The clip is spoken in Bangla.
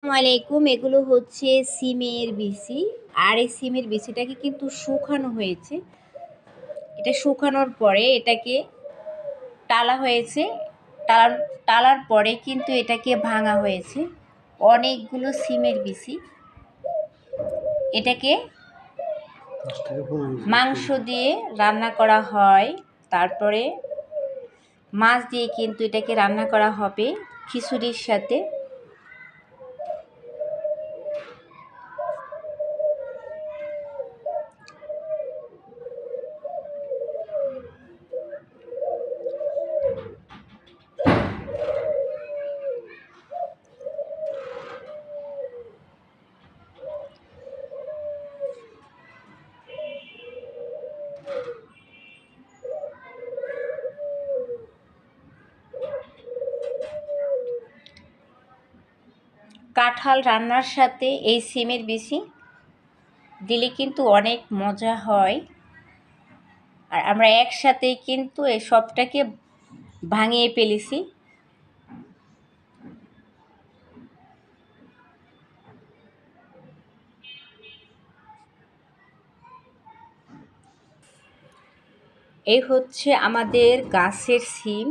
আলাইকুম, এগুলো হচ্ছে সিমের বিচি। আর এই সিমের বিচিটাকে কিন্তু শুকানো হয়েছে। এটা শুকানোর পরে এটাকে টালা হয়েছে। টালার পরে কিন্তু এটাকে ভাঙা হয়েছে। অনেকগুলো সিমের বিচি। এটাকে মাংস দিয়ে রান্না করা হয়। তারপরে মাছ দিয়ে কিন্তু এটাকে রান্না করা হবে খিচুড়ির সাথে। কাঁঠাল রান্নার সাথে এই সিমের বিচি দিলে কিন্তু অনেক মজা হয়। আর আমরা একসাথেই কিন্তু এই সবটাকে ভাঙিয়ে ফেলেছি। এই হচ্ছে আমাদের গাছের সিম।